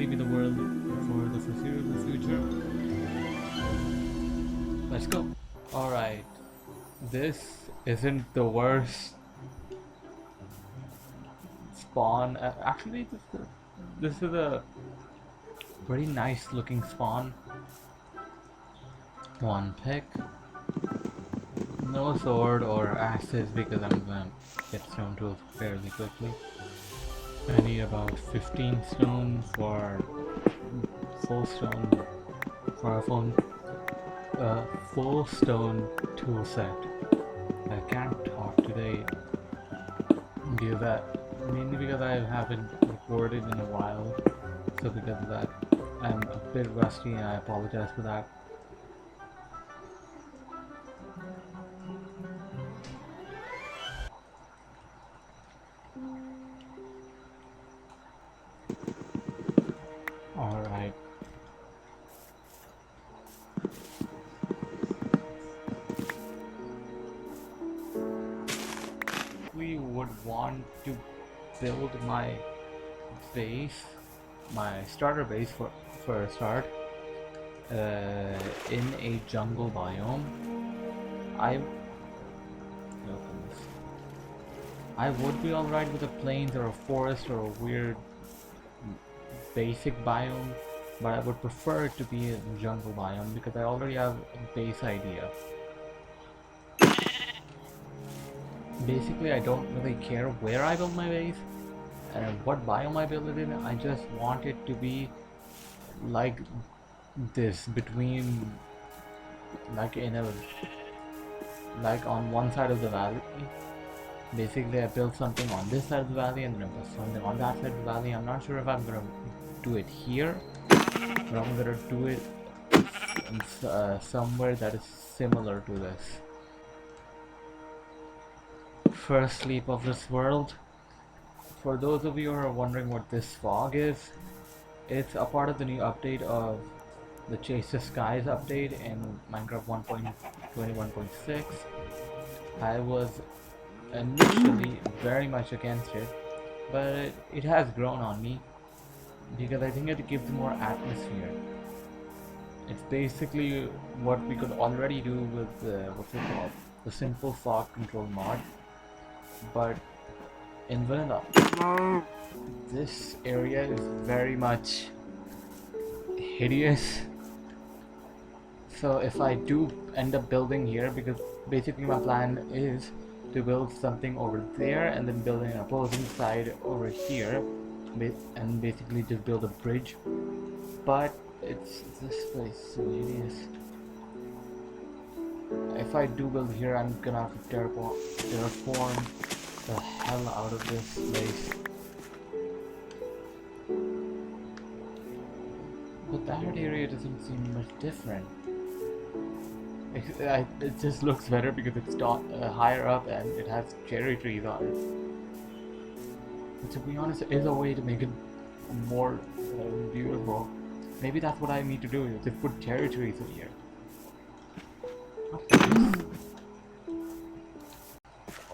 maybe the world for the foreseeable future. Let's go. Alright, this isn't the worst spawn. Actually, this is a pretty nice looking spawn. One pick. No sword or axes because I'm gonna get stone tools fairly quickly. I need about 15 stone for full stone for a full stone tool set. I can't talk today mainly because I haven't recorded in a while. So because of that, I'm a bit rusty and I apologize for that. Alright. We would want to build my base, my starter base for a start, in a jungle biome. I would be alright with a plains or a forest or a weird basic biome, but I would prefer it to be a jungle biome because I already have a base idea. Basically, I don't really care where I build my base and what biome I build it in. I just want it to be like this, between like on one side of the valley. Basically, I built something on this side of the valley and then I built something on that side of the valley. I'm not sure if I'm gonna do it here, but I'm gonna do it in, somewhere that is similar to this. First sleep of this world. For those of you who are wondering what this fog is, it's a part of the new update of the Chase the Skies update in Minecraft 1.21.6. I was initially very much against it, but it has grown on me because I think it gives more atmosphere. It's basically what we could already do with what's it called, the simple fog control mod, but in vanilla. This area is very much hideous. So if I do end up building here, because basically my plan is to build something over there and then build an opposing side over here and basically just build a bridge, but it's this place so hideous. If I do build here, I'm gonna have to terraform the hell out of this place. But that area doesn't seem much different. It just looks better because it's higher up and it has cherry trees on it. But to be honest, there is a way to make it more beautiful. Maybe that's what I need to do, is just put cherry trees in here.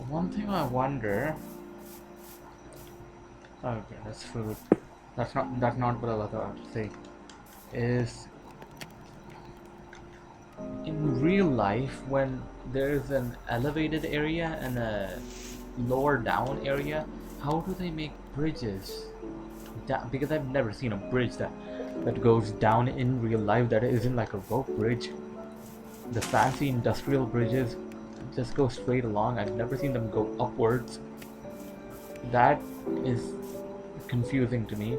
One thing I wonder... Okay, that's food. That's not what I was about to say. Is in real life, when there's an elevated area and a lower down area, how do they make bridges? Because I've never seen a bridge that goes down in real life that isn't like a rope bridge. The fancy industrial bridges just go straight along. I've never seen them go upwards. That is confusing to me.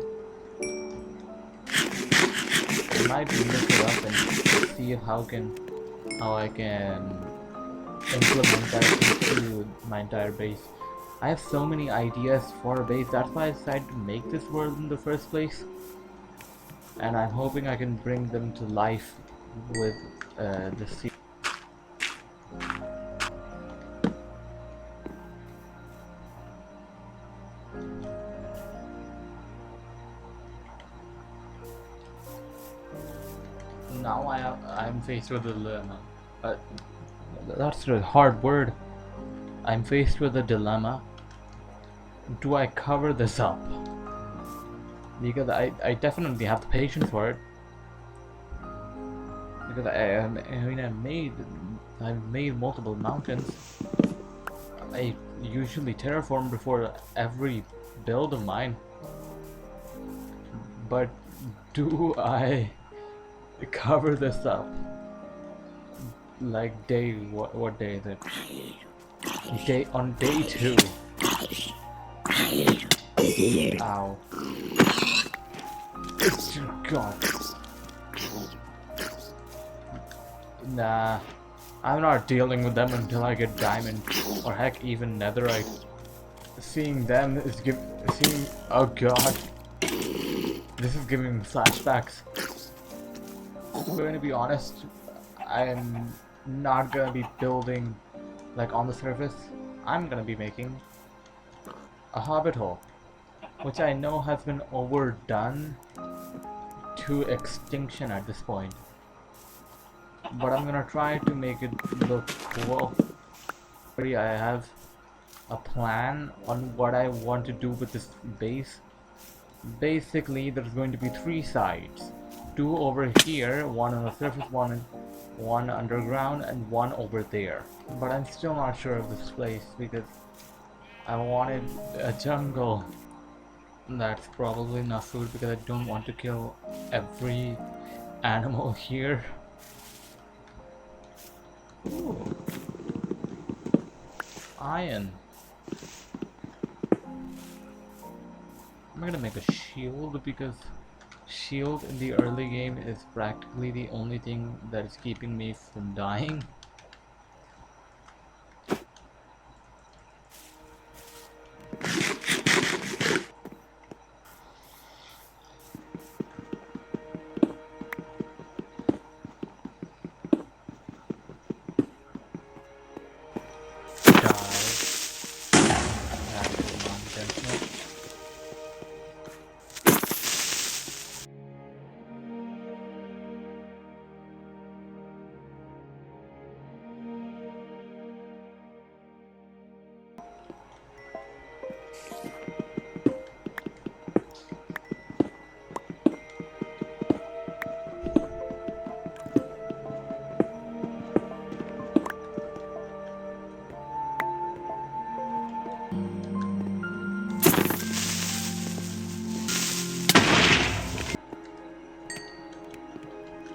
I might look it up and see how I can implement that into my entire base. I have so many ideas for a base. That's why I decided to make this world in the first place, and I'm hoping I can bring them to life with the sea. Now I'm faced with a dilemma. That's a hard word. I'm faced with a dilemma. Do I cover this up? because I definitely have the patience for it. Because I've made multiple mountains. I usually terraform before every build of mine. But do I cover this up? Like what day is it? On day 2. Ow. God. Nah. I'm not dealing with them until I get diamond. Or heck, even netherite. Seeing them is seeing, oh god. This is giving me flashbacks. I'm going to be honest, I'm not gonna be building like on the surface. I'm gonna be making a hobbit hole, which I know has been overdone to extinction at this point. But I'm gonna try to make it look cool. I have a plan on what I want to do with this base. Basically, there's going to be 3 sides. 2 over here, 1 on the surface, one underground, and 1 over there. But I'm still not sure of this place because I wanted a jungle. That's probably enough food because I don't want to kill every animal here. Ooh. Iron. I'm gonna make a shield because shield in the early game is practically the only thing that is keeping me from dying.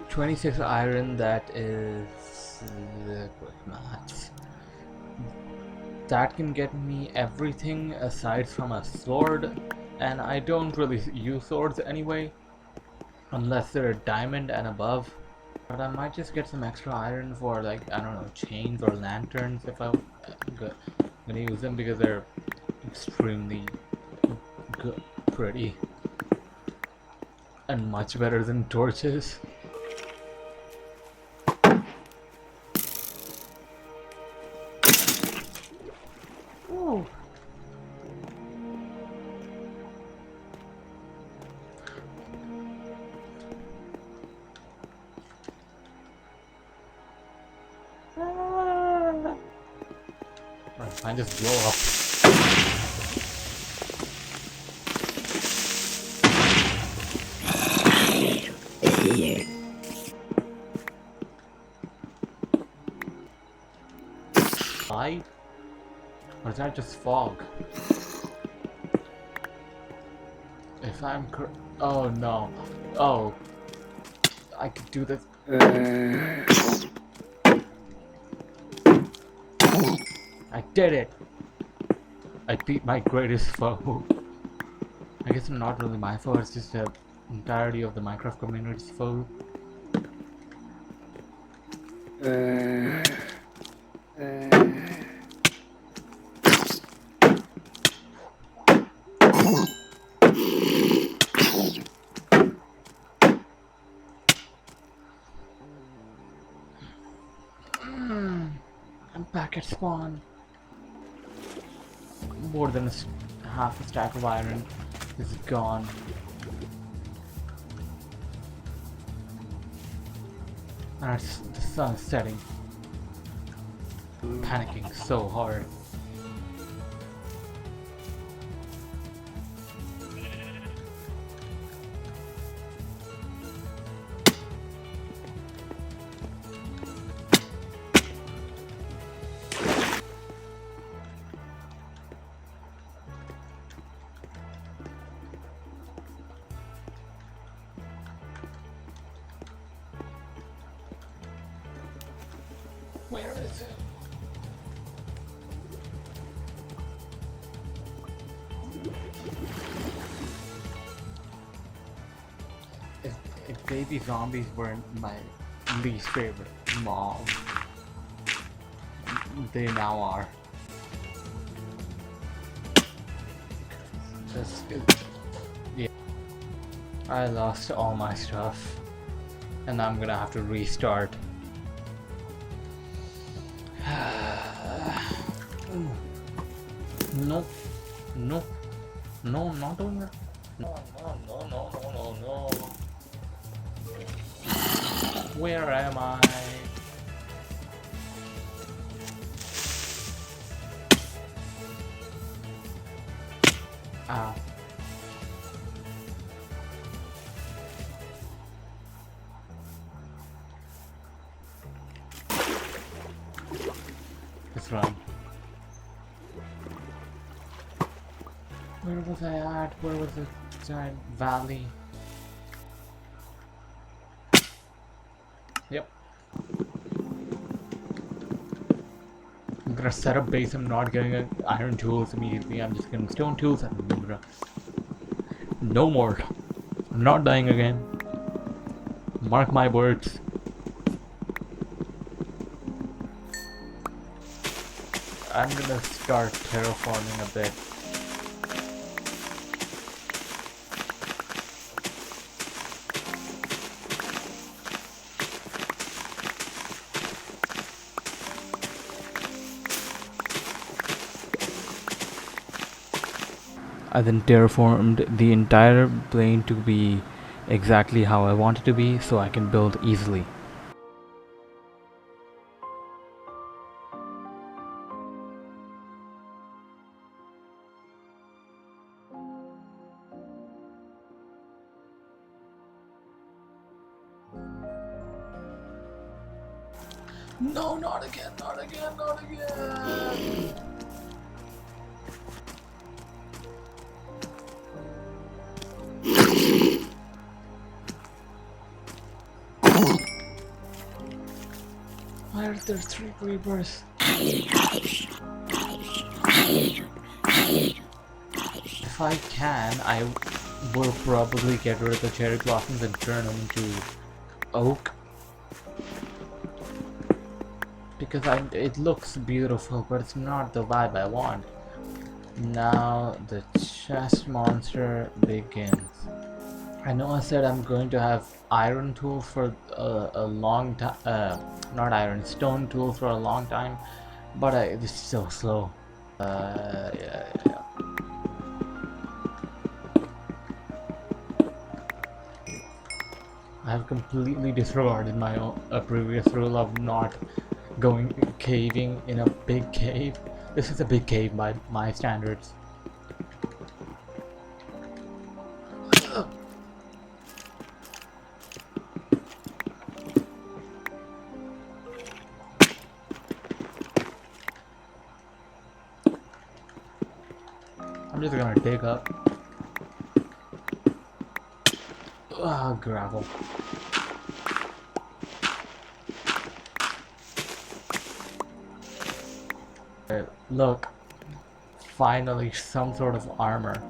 "26 iron, that is quick maths. That can get me everything aside from a sword, and I don't really use swords anyway, unless they're diamond and above. But I might just get some extra iron for, like, I don't know, chains or lanterns if I'm gonna use them because they're extremely good, pretty, and much better than torches." Ooh. I just blow up. Light? Or is that just fog? If I'm oh no. Oh. I could do this. I did it! I beat my greatest foe. I guess not really my foe, it's just the entirety of the Minecraft community's foe. I'm back at spawn. More than half a stack of iron is gone. And the sun is setting. Panicking so hard. Where is it? If, if baby zombies weren't my least favorite mob, they now are. Just yeah. I lost all my stuff, and I'm gonna have to restart. No, no, no, not doing that. No, no, no, no, no, no, no. Where am I? Ah. Let's run. Where was I at? Where was the giant valley? Yep. I'm gonna set up base. I'm not getting iron tools immediately. I'm just getting stone tools and no more. I'm not dying again. Mark my words. I'm gonna start terraforming a bit. I then terraformed the entire plane to be exactly how I want it to be so I can build easily. No, not again, not again, not again! Why are there 3 creepers? If I can, I will probably get rid of the cherry blossoms and turn them into oak. Because it looks beautiful, but it's not the vibe I want. Now the chest monster begins. I know I said I'm going to have iron tools for a long time, not iron, stone tools for a long time, but it's so slow. Yeah. I have completely disregarded my previous rule of not going caving in a big cave. This is a big cave by my standards. I'm just gonna dig up. Gravel. Look, finally some sort of armor.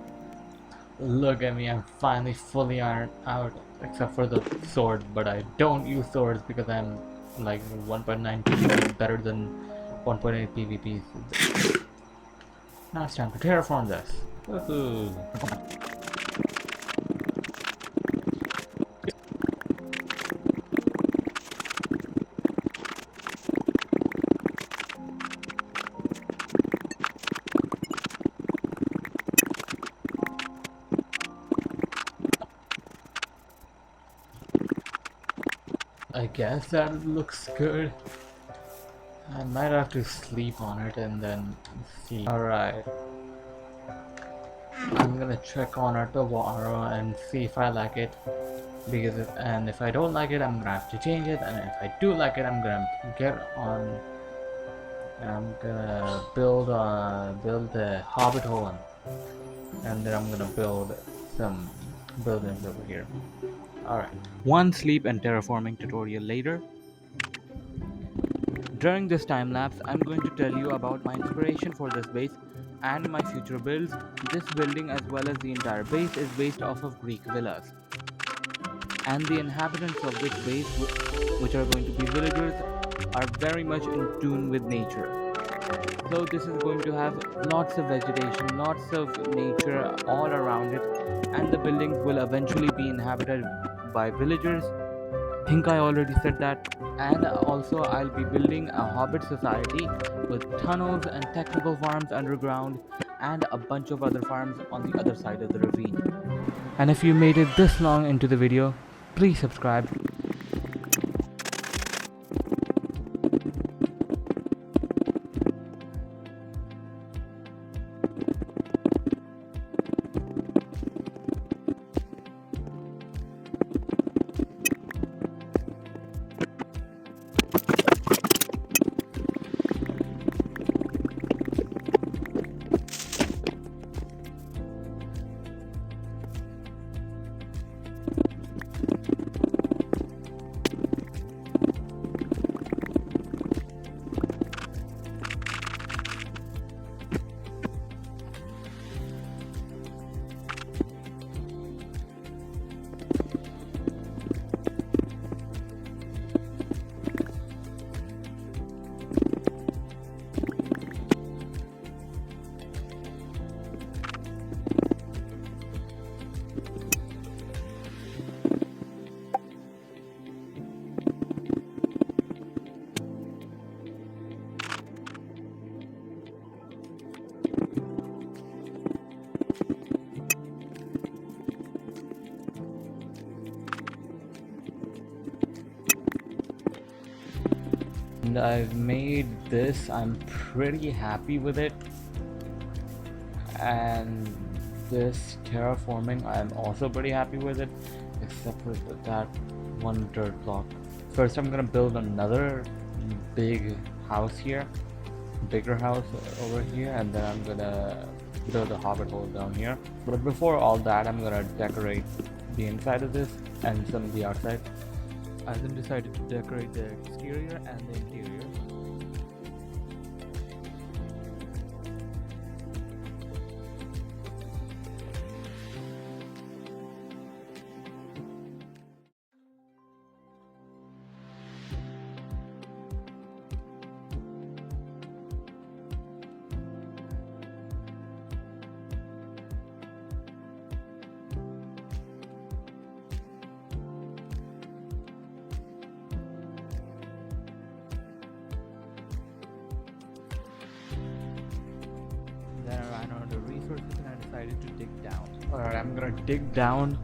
Look at me, I'm finally fully ironed out, except for the sword, but I don't use swords because I'm like 1.9 PvP better than 1.8 PvP. Now it's time to terraform this. Woohoo! I guess that looks good. I might have to sleep on it and then see. Alright. I'm gonna check on it tomorrow and see if I like it. And if I don't like it, I'm gonna have to change it. And if I do like it, I'm gonna get on. I'm gonna build a hobbit hole, and then I'm gonna build some buildings over here. Alright. One sleep and terraforming tutorial later. During this time lapse, I'm going to tell you about my inspiration for this base and my future builds. This building, as well as the entire base, is based off of Greek villas, and the inhabitants of this base, which are going to be villagers, are very much in tune with nature. So this is going to have lots of vegetation, lots of nature all around it, and the buildings will eventually be inhabited by villagers. I think I already said that. And also, I'll be building a hobbit society with tunnels and technical farms underground, and a bunch of other farms on the other side of the ravine. And if you made it this long into the video, please subscribe. And I've made this. I'm pretty happy with it. And this terraforming, I'm also pretty happy with it, except for that one dirt block. First, I'm gonna build another big house here, bigger house over here, and then I'm gonna build a hobbit hole down here. But before all that, I'm gonna decorate the inside of this and some of the outside. I then decided to decorate the exterior and the interior. Then I ran out of resources and I decided to dig down. Alright, I'm gonna dig down,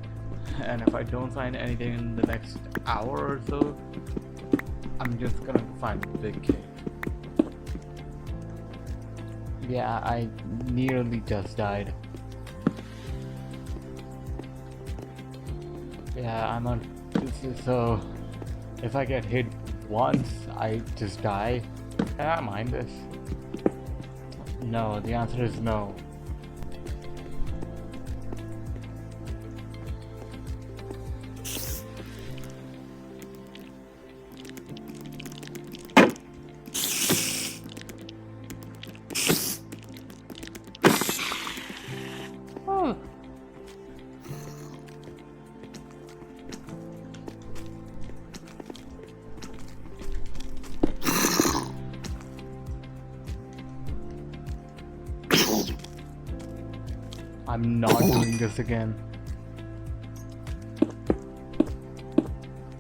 and if I don't find anything in the next hour or so, I'm just gonna find a big cave. Yeah, I nearly just died. Yeah, I'm on. So, if I get hit once, I just die. I don't mind this. No, the answer is no. Oh. I'm not doing this again.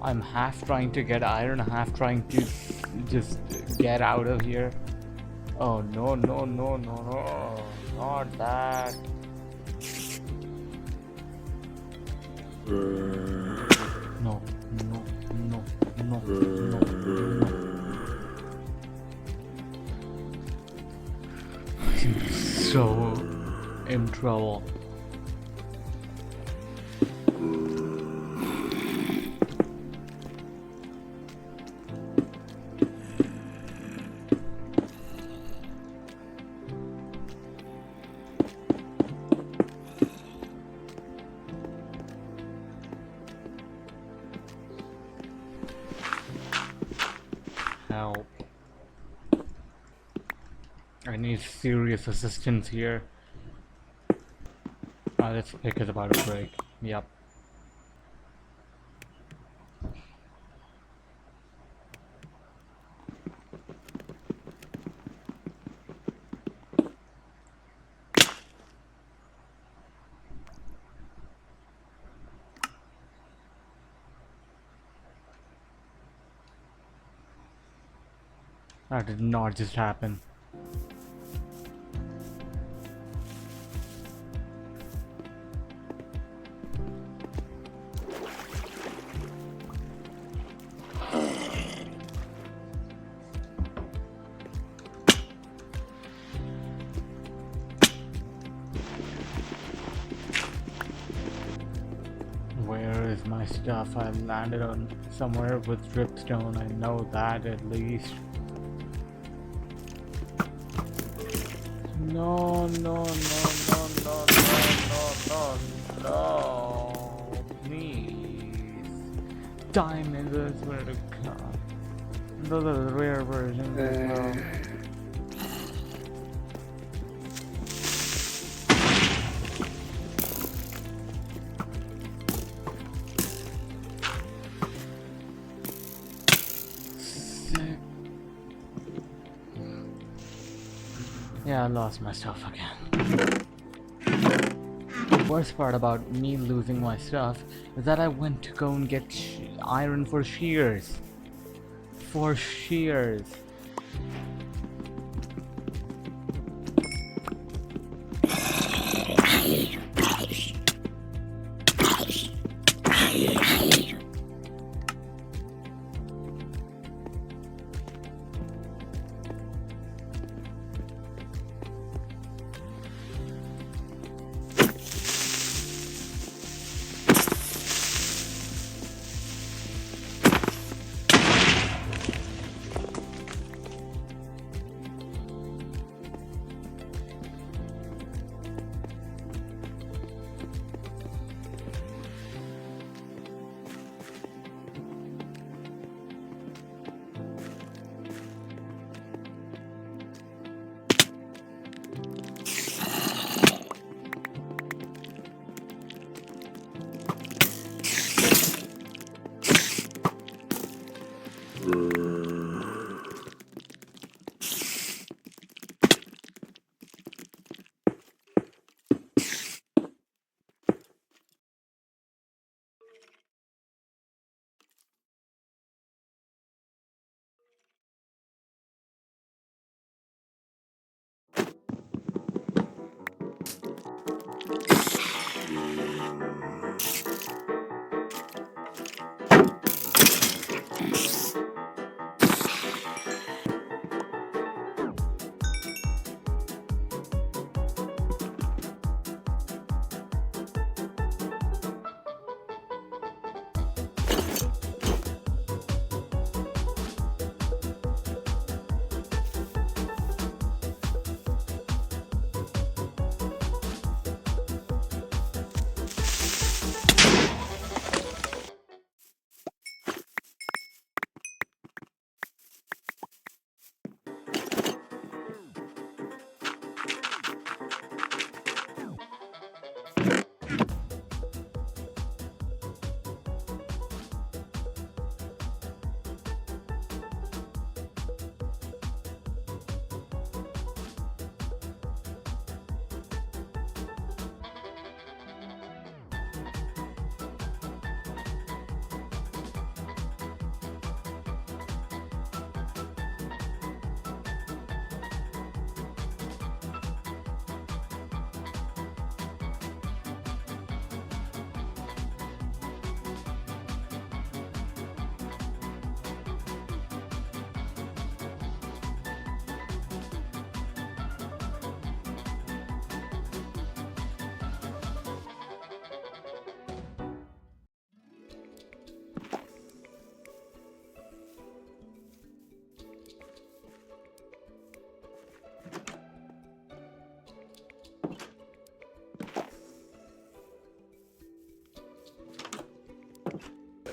I'm half trying to get iron, half trying to just get out of here. Oh no, no, no, no, no, not that. No, no, no, no, no, no. I'm so in trouble. Help. I need serious assistance here. Let's pick it about a break. Yep. That did not just happen. Where is my stuff? I landed on somewhere with dripstone. I know that at least. No, no, no, no, no, no, no, no, no. Please. Diamonds, I swear to God. Those are the rare versions as well. Yeah, I lost my stuff again. The worst part about me losing my stuff is that I went to go and get iron for shears. For shears.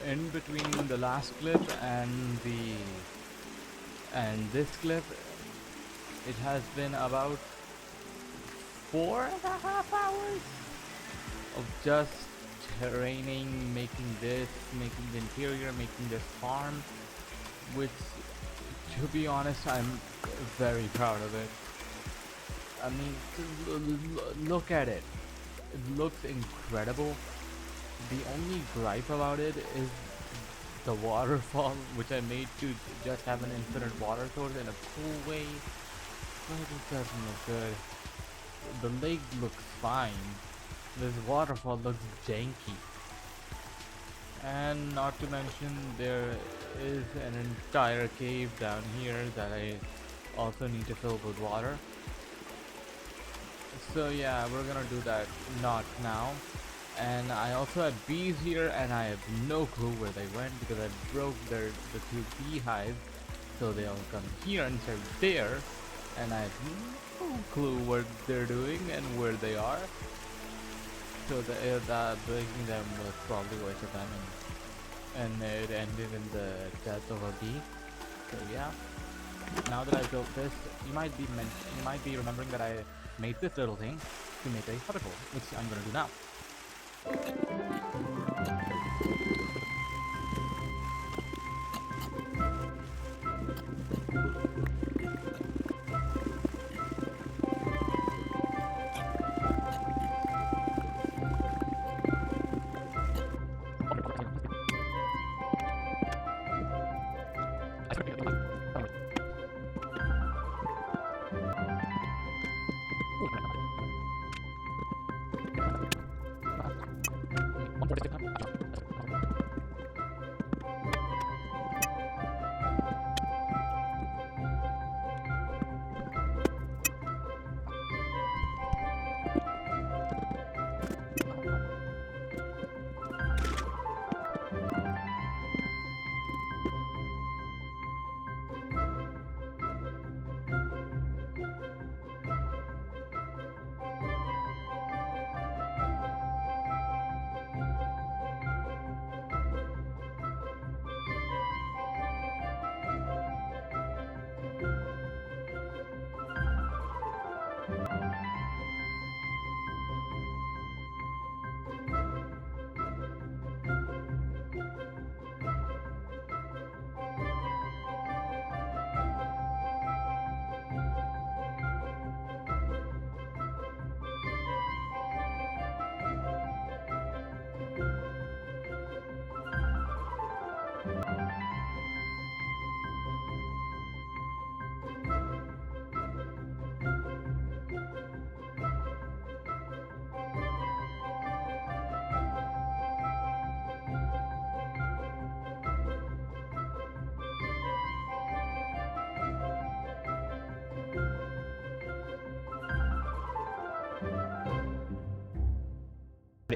In between the last clip and this clip, It has been about 4.5 hours of just terraining, making this, making the interior, making this farm, which, to be honest, I'm very proud of it. I mean, look at it. It looks incredible. The only gripe about it is the waterfall, which I made to just have an infinite water source in a cool way, but it doesn't look good. The lake looks fine. This waterfall looks janky. And not to mention, there is an entire cave down here that I also need to fill with water. So yeah, we're gonna do that not now. And I also have bees here, and I have no clue where they went because I broke the two beehives, so they all come here instead of there, and I have no clue what they're doing and where they are. So the breaking them was probably a waste of time, and it ended in the death of a bee. So yeah, now that I've built this, you might be remembering that I made this little thing to make a waterfall, which I'm gonna do now.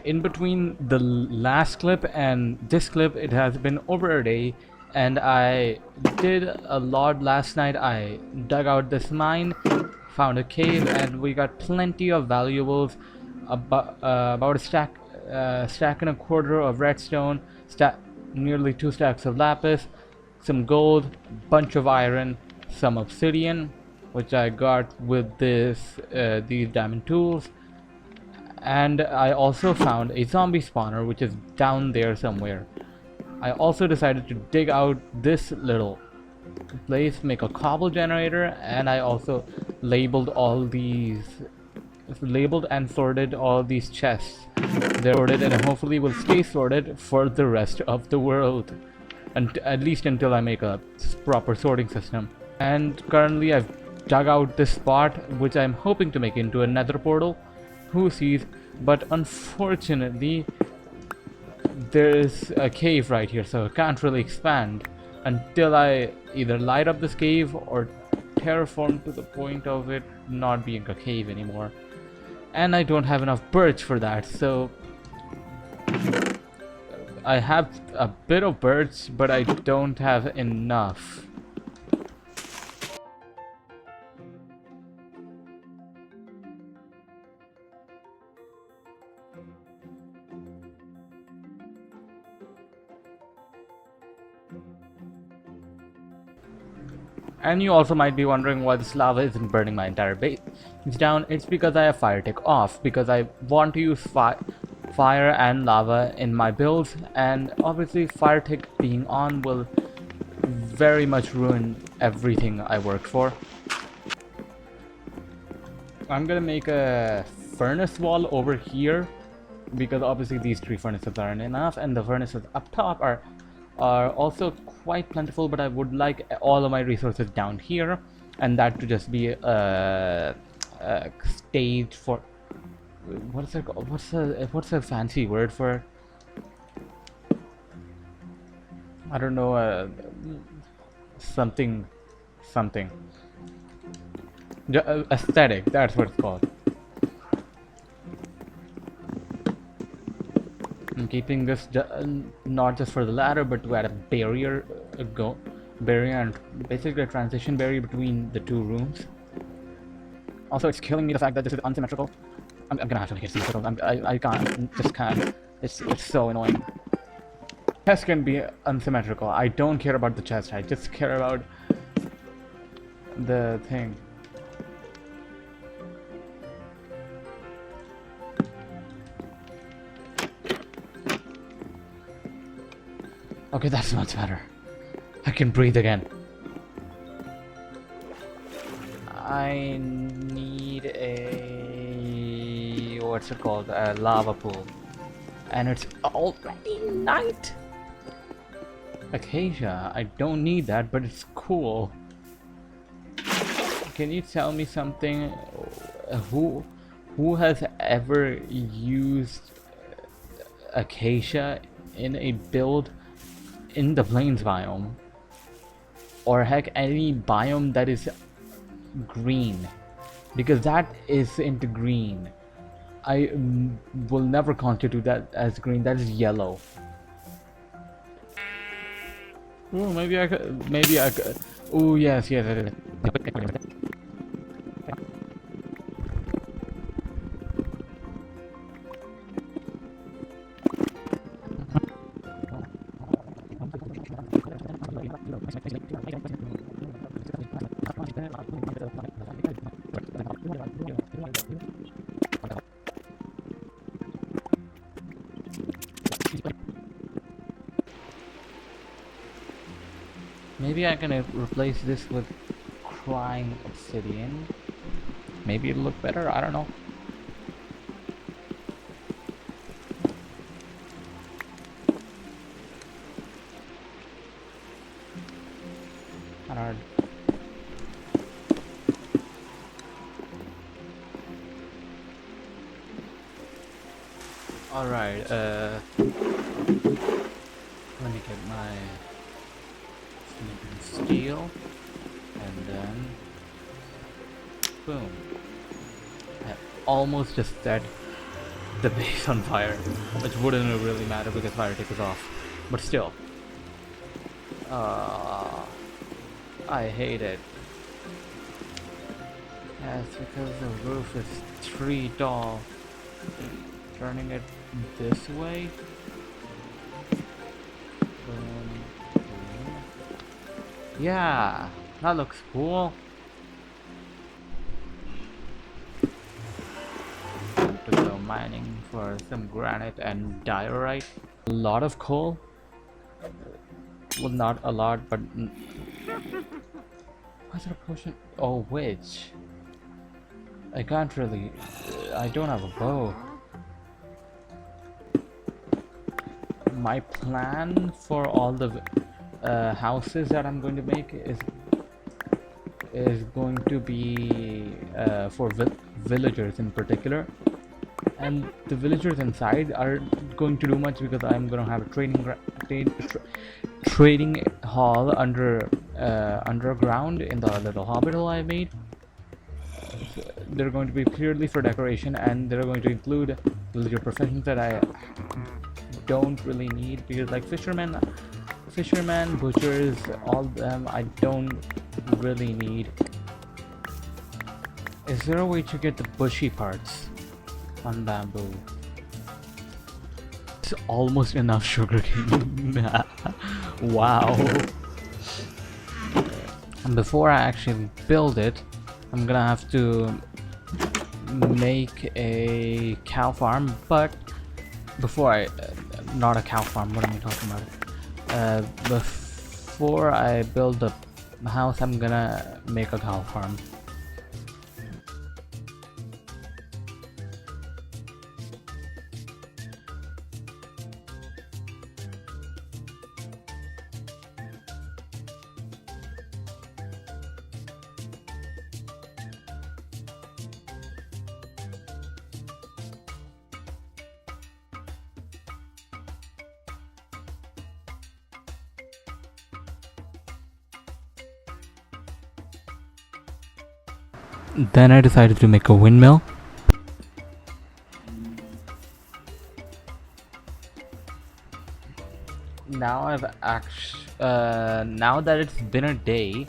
In between the last clip and this clip, it has been over a day, and I did a lot last night. I dug out this mine, found a cave, and we got plenty of valuables. About a stack and a quarter of redstone, nearly 2 stacks of lapis, some gold, bunch of iron, some obsidian, which I got with these diamond tools, and I also found a zombie spawner, which is down there somewhere. I also decided to dig out this little place, make a cobble generator, and I also labeled and sorted all these chests. They're sorted and hopefully will stay sorted for the rest of the world, and at least until I make a proper sorting system. And currently I've dug out this spot, which I'm hoping to make into a nether portal. Who sees? But unfortunately, there's a cave right here, so I can't really expand until I either light up this cave or terraform to the point of it not being a cave anymore. And I don't have enough birch for that, so I have a bit of birch, but I don't have enough. And you also might be wondering why this lava isn't burning my entire base down. It's because I have fire tick off, because I want to use fire and lava in my builds, and obviously fire tick being on will very much ruin everything I worked for. I'm gonna make a furnace wall over here, because obviously these 3 furnaces aren't enough, and the furnaces up top are also quite plentiful, but I would like all of my resources down here, and that to just be a stage for, what is it called? What's a fancy word for it? I don't know, something something aesthetic, that's what it's called. I'm keeping this not just for the ladder, but to add a barrier, barrier and basically a transition barrier between the 2 rooms. Also, it's killing me the fact that this is unsymmetrical. I'm gonna have to make it symmetrical. I can't, just can't. It's so annoying. Chest can be unsymmetrical. I don't care about the chest. I just care about the thing. Okay, that's much better. I can breathe again. I need a... what's it called? A lava pool. And it's already night! Acacia, I don't need that, but it's cool. Can you tell me something? Who has ever used acacia in a build in the plains biome, or heck any biome that is green, because that is into green. I will never constitute that as green. That is yellow. Oh, maybe I could. Oh yes, yes. Maybe I can replace this with crying obsidian. Maybe it'll look better, I don't know. Alright. Alright, let me get my steel, and then boom. I almost just set the base on fire, which wouldn't really matter because fire tick is off, but still. I hate it. Yeah, it's because the roof is 3 tall. Turning it this way. Yeah, that looks cool. Time to go mining for some granite and diorite. A lot of coal. Well, not a lot, but what's it a potion? Oh, which? I can't really. I don't have a bow. My plan for all the houses that I'm going to make is going to be for villagers in particular, and the villagers inside aren't going to do much because I'm going to have a trading hall underground in the little hobbit hole I made. So they're going to be purely for decoration, and they're going to include villager professions that I don't really need, because like fishermen, butchers, all of them I don't really need. Is there a way to get the bushy parts on bamboo? It's almost enough sugarcane. Wow. before I actually build it, I'm gonna have to make a cow farm. But before I, not a cow farm, what am I talking about? Before I build the house, I'm gonna make a cow farm. Then I decided to make a windmill. Now now that it's been a day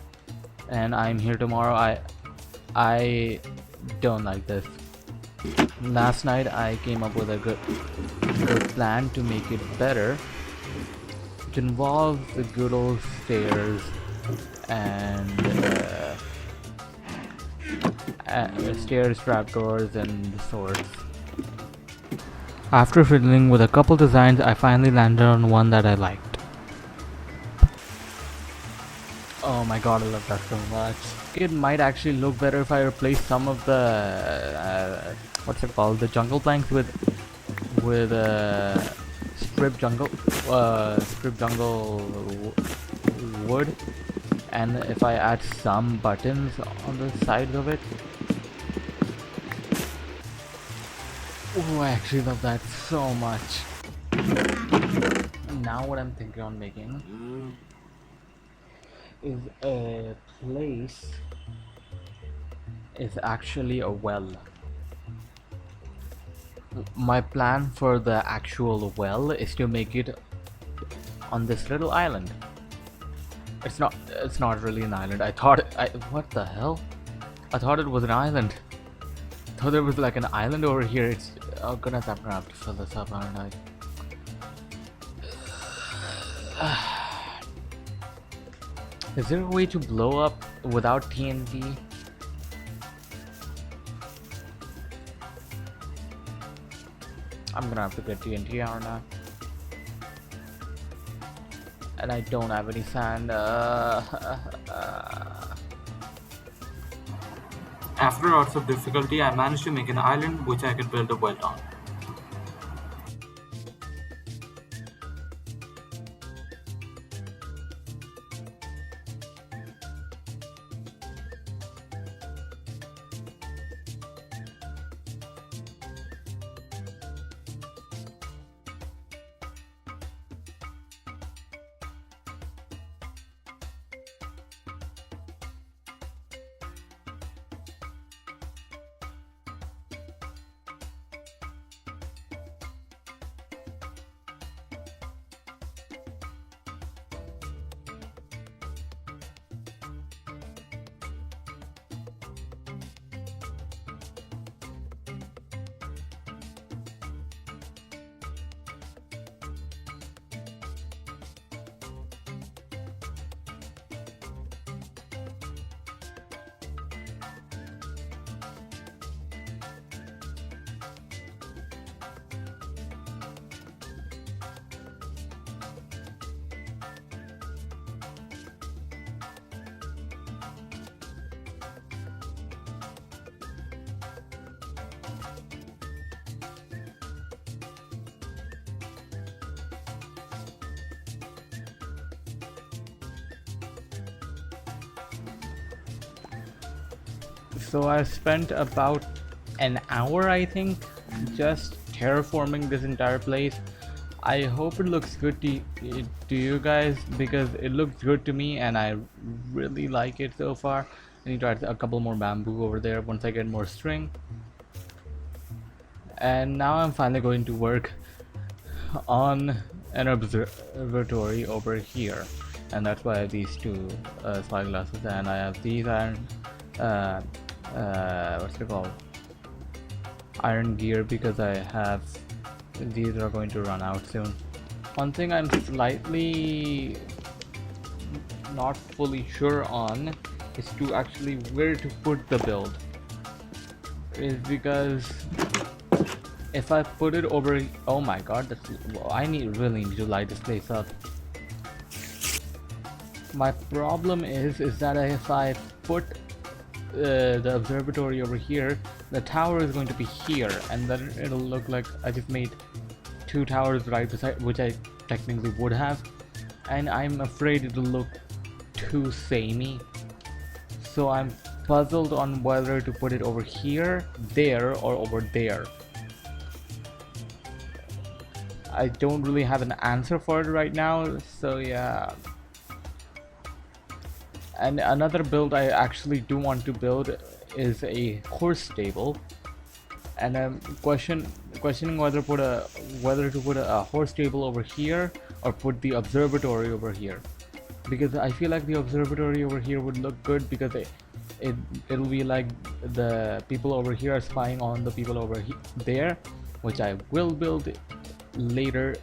and I'm here tomorrow, I don't like this. Last night I came up with a good plan to make it better. It involves the good old stairs and stairs, trapdoors, and sorts. After fiddling with a couple designs, I finally landed on one that I liked. Oh my god, I love that so much. It might actually look better if I replace some of the what's it called, the jungle planks with strip jungle wood, and if I add some buttons on the sides of it. Oh, I actually love that so much. Now what I'm thinking on making is a place is actually a well. My plan for the actual well is to make it on this little island. It's not really an island. What the hell? I thought it was an island. I thought there was like an island over here. It's oh goodness, I'm gonna have to fill this up, aren't I? Is there a way to blow up without TNT? I'm gonna have to get TNT, aren't I? And I don't have any sand. After lots of difficulty, I managed to make an island which I could build a well on. So I spent about an hour, I think, just terraforming this entire place. I hope it looks good to you guys, because it looks good to me and I really like it so far. I need to add a couple more bamboo over there once I get more string. And now I'm finally going to work on an observatory over here, and that's why I have these two spyglasses, and I have these iron what's it called, iron gear, because I have these are going to run out soon. One thing I'm slightly not fully sure on is to actually where to put the build. Is because if I put it over, oh my god, I really need to light this place up. My problem is that if I put the observatory over here, the tower is going to be here, and then it'll look like I just made two towers right beside, which I technically would have, and I'm afraid it'll look too samey. So I'm puzzled on whether to put it over here, there, or over there. I don't really have an answer for it right now, so yeah. And another build I actually do want to build is a horse stable, and I'm questioning whether to put a horse stable over here or put the observatory over here, because I feel like the observatory over here would look good because it'll be like the people over here are spying on the people over there, which I will build later.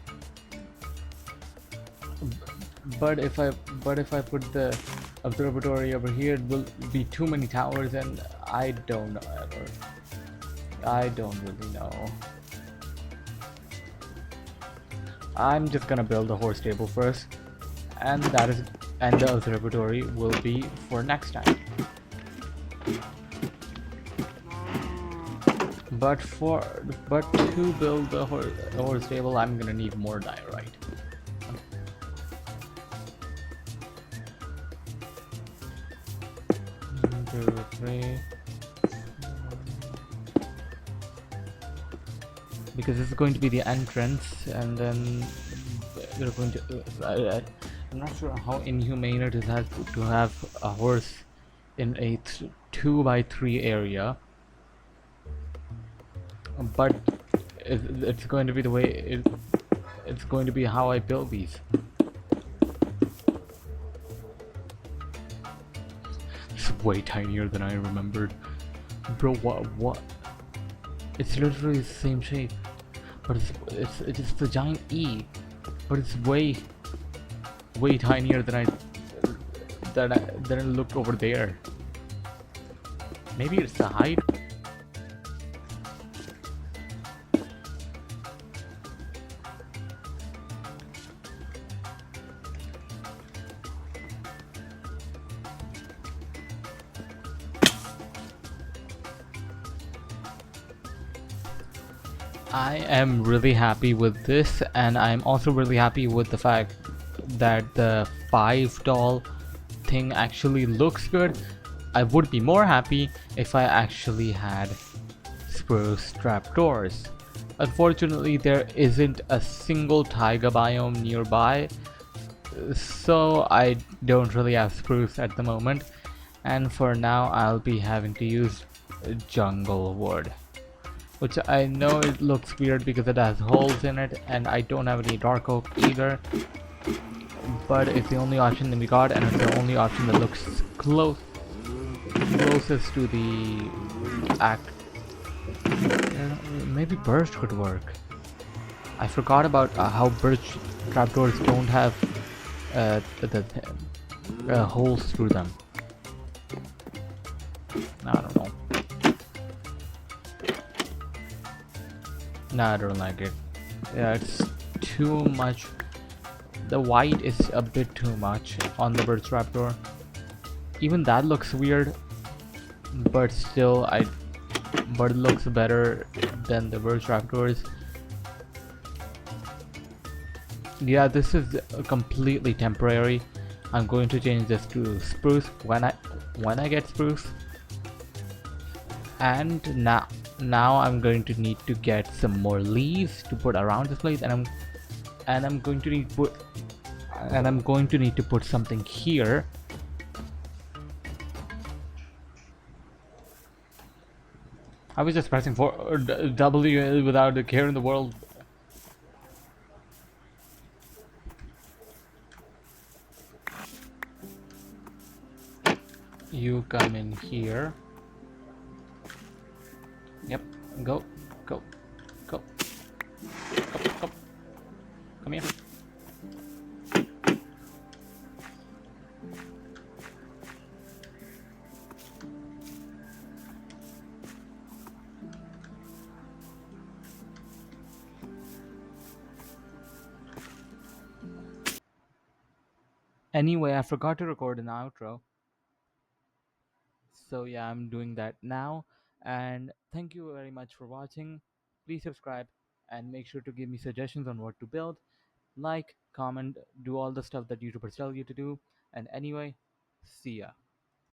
But if I put the observatory over here, it will be too many towers, and I don't know ever. I don't really know. I'm just gonna build the horse stable first, and the observatory will be for next time. But to build the horse stable, I'm gonna need more diorite. 1, 2, 3. Because this is going to be the entrance, and then they're going to. I'm not sure how inhumane it is to have a horse in a 2x3 area, but it's going to be the way it's going to be how I build these. It's way tinier than I remembered, bro. What? It's literally the same shape, but it's the giant E, but it's way tinier than it looked over there. Maybe it's the height. I am really happy with this, and I'm also really happy with the fact that the 5 doll thing actually looks good. I would be more happy if I actually had spruce trapdoors. Unfortunately, there isn't a single taiga biome nearby, so I don't really have spruce at the moment, and for now I'll be having to use jungle wood, which I know it looks weird because it has holes in it, and I don't have any dark oak either, but it's the only option that we got, and it's the only option that looks closest to the act. Maybe birch could work. I forgot about how birch trapdoors don't have the holes through them. I don't know. Nah, I don't like it. Yeah, it's too much. The white is a bit too much on the birch trapdoor. Even that looks weird, but still, but it looks better than the birch trapdoors. Yeah, this is completely temporary. I'm going to change this to spruce when I get spruce. And now I'm going to need to get some more leaves to put around this place, and I'm going to need to put something here. I was just pressing for W without a care in the world. You come in here. Yep. Go. Go. Go. Go. Go. Come here. Anyway, I forgot to record an outro. So yeah, I'm doing that now. And thank you very much for watching. Please subscribe and make sure to give me suggestions on what to build. Like, comment, do all the stuff that YouTubers tell you to do. And anyway, see ya.